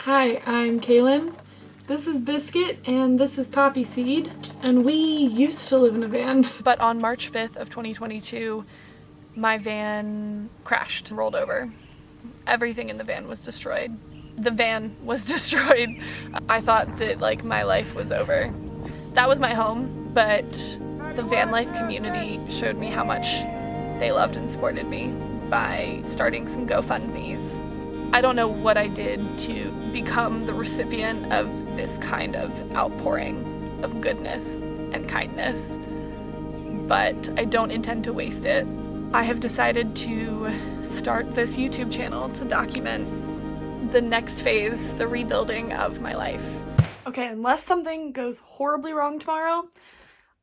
Hi, I'm Kaylin. This is Biscuit and this is Poppy Seed, and we used to live in a van. But on March 5th of 2022, my van crashed and rolled over. Everything in the van was destroyed. The van was destroyed. I thought that like my life was over. That was my home, but the van life community showed me how much they loved and supported me by starting some GoFundMes. I don't know what I did to become the recipient of this kind of outpouring of goodness and kindness, but I don't intend to waste it. I have decided to start this YouTube channel to document the next phase, the rebuilding of my life. Okay, unless something goes horribly wrong tomorrow,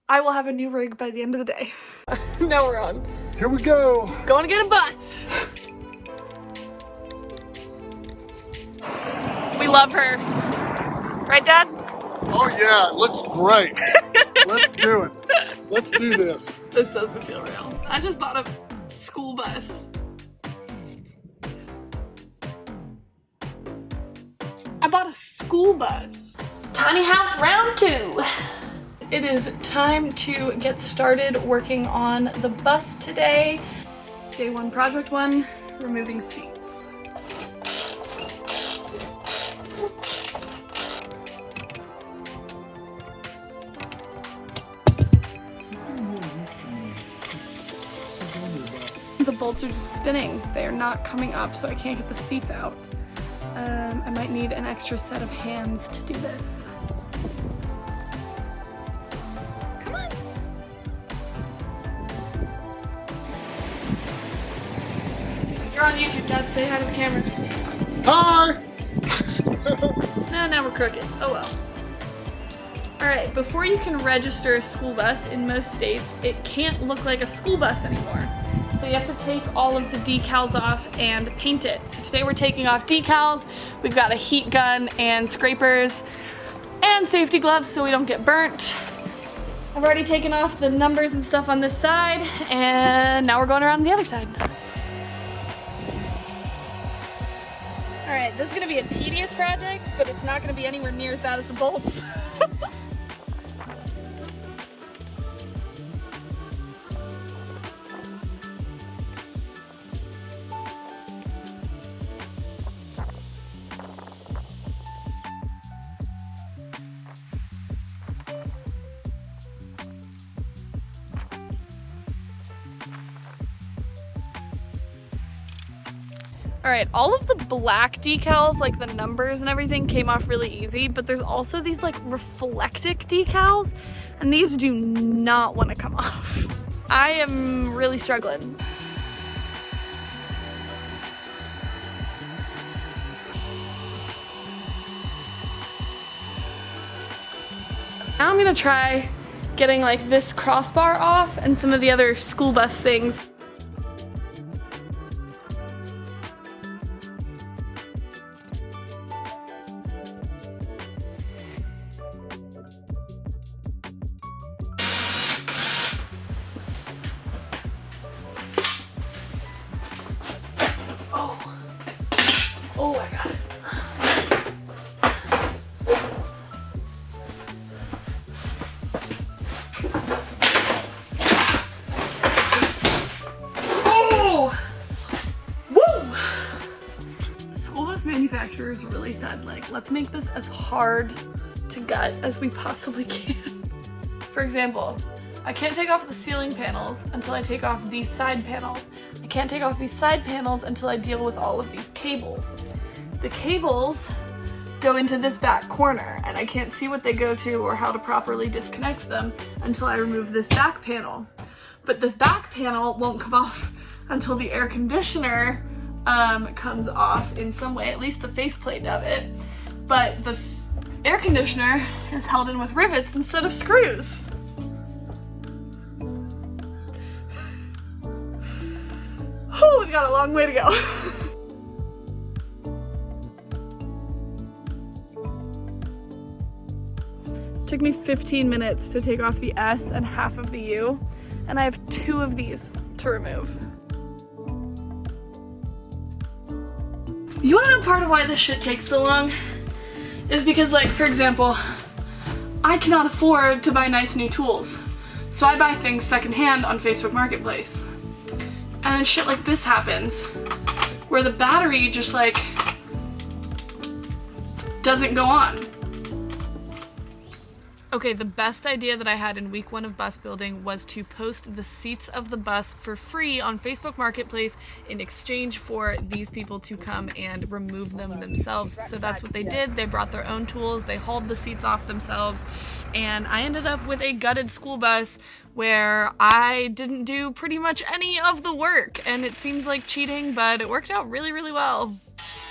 I will have a new rig by the end of the day. Now we're on. Here we go. Going to get a bus. We love her. Right, Dad? Oh yeah, it looks great. Let's do it. Let's do this. This doesn't feel real. I just bought a school bus. I bought a school bus. Tiny house round 2. It is time to get started working on the bus today. Day 1, project 1, removing seats. The bolts are just spinning. They are not coming up, so I can't get the seats out. I might need an extra set of hands to do this. Come on. You're on YouTube, Dad. Say hi to the camera. Hi. No, now we're crooked. Oh well. Alright, before you can register a school bus in most states, it can't look like a school bus anymore. So you have to take all of the decals off and paint it. So today we're taking off decals. We've got a heat gun and scrapers and safety gloves so we don't get burnt. I've already taken off the numbers and stuff on this side, and now we're going around the other side. Alright, this is gonna be a tedious project, but it's not gonna be anywhere near as bad as the bolts. Alright, all of the black decals, like the numbers and everything, came off really easy, but there's also these like reflectic decals, and these do not want to come off. I am really struggling. Now I'm gonna try getting like this crossbar off and some of the other school bus things. Oh, I got it. Oh! Woo! School bus manufacturers really said, like, let's make this as hard to gut as we possibly can. For example, I can't take off the ceiling panels until I take off these side panels. I can't take off these side panels until I deal with all of these cables. The cables go into this back corner, and I can't see what they go to or how to properly disconnect them until I remove this back panel. But this back panel won't come off until the air conditioner comes off in some way, at least the faceplate of it. But the air conditioner is held in with rivets instead of screws. Oh, we've got a long way to go. Took me 15 minutes to take off the S and half of the U, and I have 2 of these to remove. You wanna know part of why this shit takes so long? Is because, like, for example, I cannot afford to buy nice new tools. So I buy things secondhand on Facebook Marketplace. And then shit like this happens, where the battery just like doesn't go on. Okay, the best idea that I had in week 1 of bus building was to post the seats of the bus for free on Facebook Marketplace in exchange for these people to come and remove them themselves. So that's what they did. They brought their own tools, they hauled the seats off themselves, and I ended up with a gutted school bus where I didn't do pretty much any of the work. And it seems like cheating, but it worked out really, really well.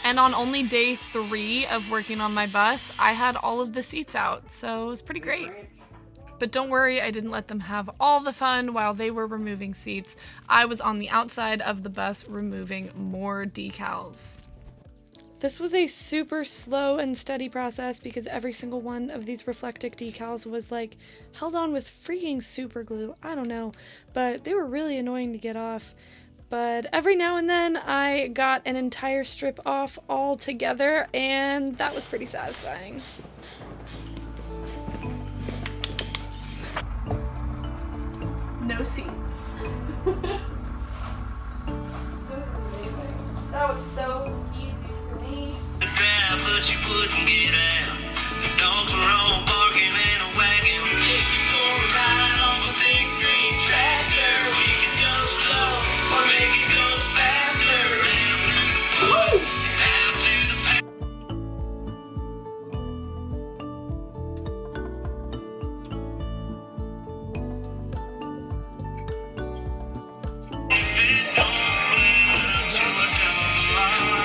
And on only day 3 of working on my bus, I had all of the seats out, so it was pretty great. But don't worry, I didn't let them have all the fun while they were removing seats. I was on the outside of the bus removing more decals. This was a super slow and steady process because every single one of these Reflectic decals was like held on with freaking super glue. I don't know, but they were really annoying to get off. But every now and then I got an entire strip off all together, and that was pretty satisfying. No seats. This is amazing. That was so easy for me. But you wouldn't get out. The dogs were all barking in a wagon. Take you for a ride on a big green tractor. We can go slow or make it go faster. Woo! Down to the back.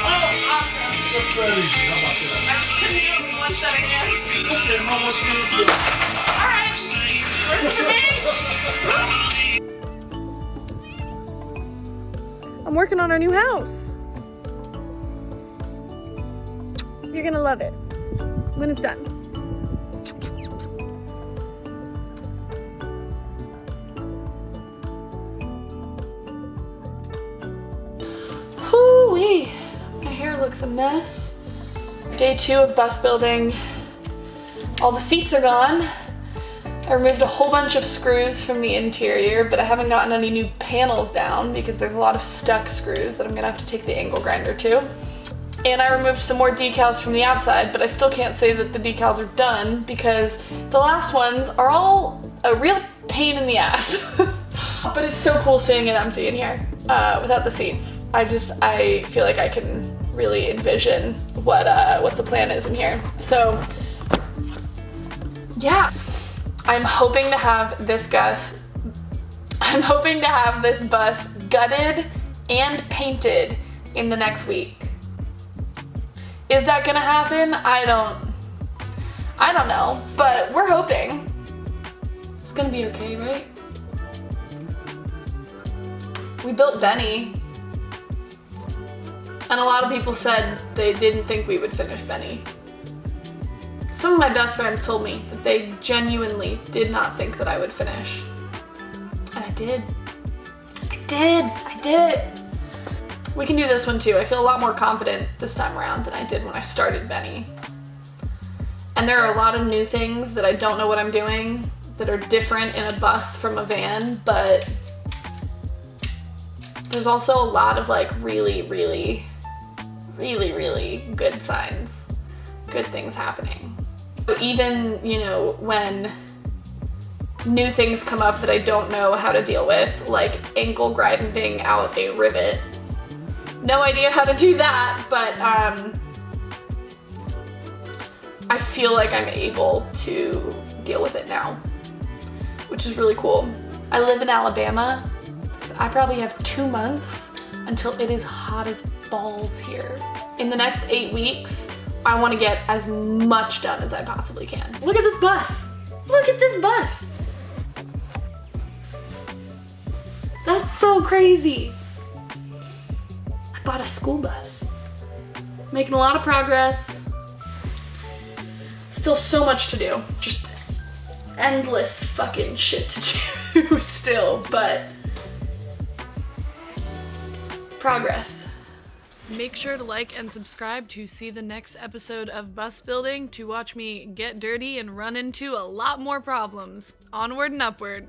Oh, awesome. That's very easy. How about that? I just couldn't do it in 1 second yet. Okay, Mom, let's do this. Alright, works for me. I'm working on our new house. You're gonna love it when it's done. Hoo-wee. My hair looks a mess. Day 2 of bus building. All the seats are gone. I removed a whole bunch of screws from the interior, but I haven't gotten any new panels down because there's a lot of stuck screws that I'm gonna have to take the angle grinder to. And I removed some more decals from the outside, but I still can't say that the decals are done because the last ones are all a real pain in the ass. But it's so cool seeing it empty in here without the seats. I feel like I can really envision what the plan is in here. So yeah, I'm hoping to have this bus gutted and painted in the next week. Is that gonna happen? I don't know, but we're hoping. It's gonna be okay, right? We built Benny, and a lot of people said they didn't think we would finish Benny. Some of my best friends told me that they genuinely did not think that I would finish. And I did. I did it. We can do this one too. I feel a lot more confident this time around than I did when I started Benny. And there are a lot of new things that I don't know what I'm doing that are different in a bus from a van, but there's also a lot of like really good signs, good things happening. Even, you know, when new things come up that I don't know how to deal with, like ankle grinding out a rivet. No idea how to do that, but I feel like I'm able to deal with it now, which is really cool. I live in Alabama. I probably have 2 months until it is hot as balls here. In the next 8 weeks, I want to get as much done as I possibly can. Look at this bus. Look at this bus. That's so crazy. I bought a school bus. Making a lot of progress. Still so much to do. Just endless fucking shit to do still, but progress. Make sure to like and subscribe to see the next episode of Bus Building, to watch me get dirty and run into a lot more problems. Onward and upward.